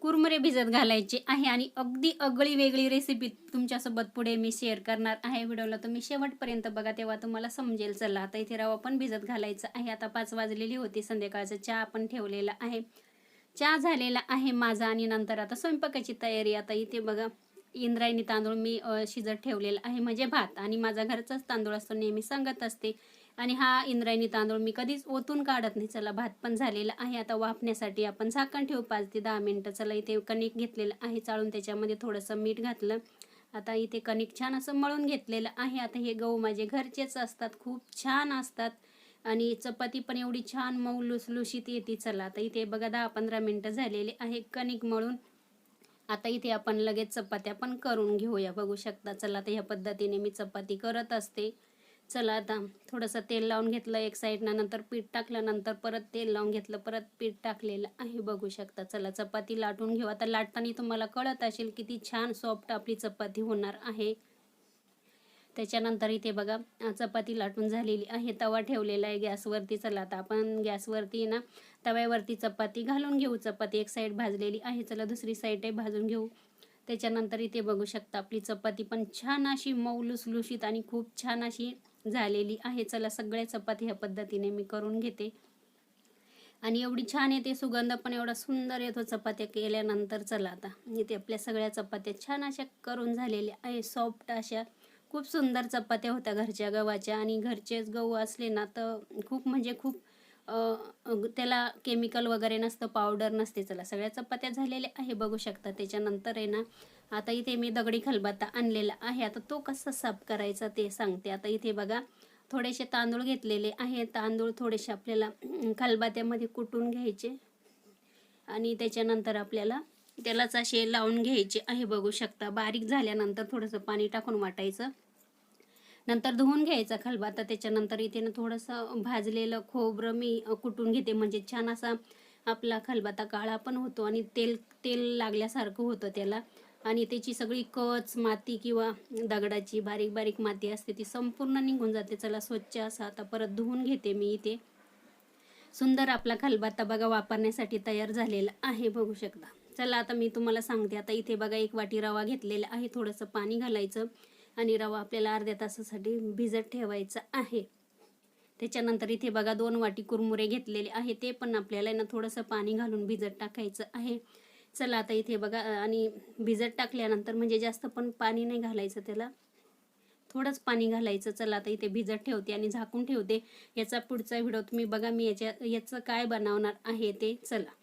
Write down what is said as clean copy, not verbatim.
कुरमुरे भिजत घालायचे आहे आणि अगदी आगळी वेगळी रेसिपी तुमच्यासोबत पुढे मी शेअर करणार आहे. व्हिडिओला तुम्ही शेवटपर्यंत बघा, तेव्हा तुम्हाला समजेल. चला आता इथे रवा पण भिजत घालायचा आहे. आता 5 वाजलेली होती, संध्याकाळचा चहा पण ठेवलेला आहे. चहा झालेला आहे माझा आणि नंतर आता स्वयंपाकाची तयारी. आता इथे बघा इंद्रायणी तांदूळ मी शिजत ठेवलेला आहे, म्हणजे भात. आणि माझा घरचाच तांदूळ असतो, नेहमी सांगत असते. आणि हा इंद्रायणी तांदूळ मी कधीच ओतून काढत नाही. चला भात पण झालेला आहे. आता वाफण्यासाठी आपण झाकण ठेवू 5 ते 10 मिनटं. चला इथे कणिक घेतलेलं आहे चाळून, त्याच्यामध्ये थोडंसं मीठ घातलं. आता इथे कणिक छान असं मळून घेतलेलं आहे. आता हे गहू माझे घरचेच असतात, खूप छान असतात आणि चपाती पण एवढी छान मऊ लुसलुशीत येते. चला आता इथे बघा 10-15 मिनटं झालेले आहे कणिक मळून. आता इथे आपण लगेच चपात्या पण करून घेऊया, बघू शकता. चला आता ह्या पद्धतीने मी चपाती करत असते. चला आता थोडंसं तेल लावून घेतलं एक साईडनं, नंतर पीठ टाकलं, नंतर परत तेल लावून घेतलं, परत पीठ टाकलेलं आहे, बघू शकता. चला चपाती लाटून घेऊ. आता लाटताना तुम्हाला कळत असेल किती छान सॉफ्ट आपली चपाती होणार आहे. त्याच्यानंतर इथे बघा चपाती लाटून झालेली आहे. तवा ठेवलेला आहे गॅसवरती. चला आता आपण गॅसवरती ना तव्यावरती चपाती घालून घेऊ. चपाती एक साईड भाजलेली आहे, चला दुसरी साईड आहे भाजून घेऊ. त्याच्यानंतर इथे बघू शकता आपली चपाती पण छान अशी मऊ लुसलुशीत आणि खूप छान अशी झालेली आहे. चला सगळ्या चपाती ह्या पद्धतीने मी करून घेते आणि एवढी छान येते, सुगंध पण एवढा सुंदर येतो चपात्या केल्यानंतर. चला आता इथे आपल्या सगळ्या चपात्या छान अशा करून झालेल्या आहे, सॉफ्ट अशा. खूप सुंदर चपात्या होत्या घरच्या गव्हाच्या. आणि घरचेच गहू असले ना तर खूप म्हणजे खूप त्याला केमिकल वगैरे नसतं, पावडर नसते. चला सगळ्या चपात्या झालेल्या आहे, बघू शकता. त्याच्यानंतर आहे ना आता इथे मी दगडी खलबत्ता आणलेला आहे. आता तो कसा साफ करायचा ते सांगते. आता इथे बघा थोडेसे तांदूळ घेतलेले आहे. तांदूळ थोडेसे आपल्याला खलबत्त्यामध्ये कुटून घ्यायचे आणि त्याच्यानंतर आपल्याला त्यालाच असे लावून घ्यायचे आहे, बघू शकता. बारीक झाल्यानंतर थोडंसं पाणी टाकून वाटायचं, नंतर धुवून घ्यायचा खलबत्ता. त्याच्यानंतर इथे ना थोडंसं भाजलेलं खोबरं मी कुटून घेते, म्हणजे छान असा आपला खलबत्ता काळा पण होतो आणि तेल तेल लागल्यासारखं होतं त्याला. आणि त्याची सगळी कच माती किंवा दगडाची बारीक बारीक माती असते ती संपूर्ण निघून जाते. चला स्वच्छ असा आता परत धुवून घेते मी. इथे सुंदर आपला खलबत्ता बघा वापरण्यासाठी तयार झालेला आहे, बघू शकता. चला आता मी तुम्हाला सांगते. आता इथे बघा 1 वाटी रवा घेतलेला आहे, थोडंसं पाणी घालायचं आणि रवा आपल्याला अर्ध्या तासासाठी भिजत ठेवायचा आहे. त्याच्यानंतर इथे बघा 2 वाटी कुरमुरे घेतलेले आहे, ते पण आपल्याला ना थोडंसं पाणी घालून भिजत टाकायचं आहे. चला आता इथे बघा आणि भिजत टाकल्यानंतर म्हणजे जास्त पण पाणी नाही घालायचं त्याला, थोडंच पाणी घालायचं. चला आता इथे भिजत ठेवते आणि झाकून ठेवते. याचा पुढचा व्हिडिओ तुम्ही बघा, मी याचं काय बनवणार आहे ते. चला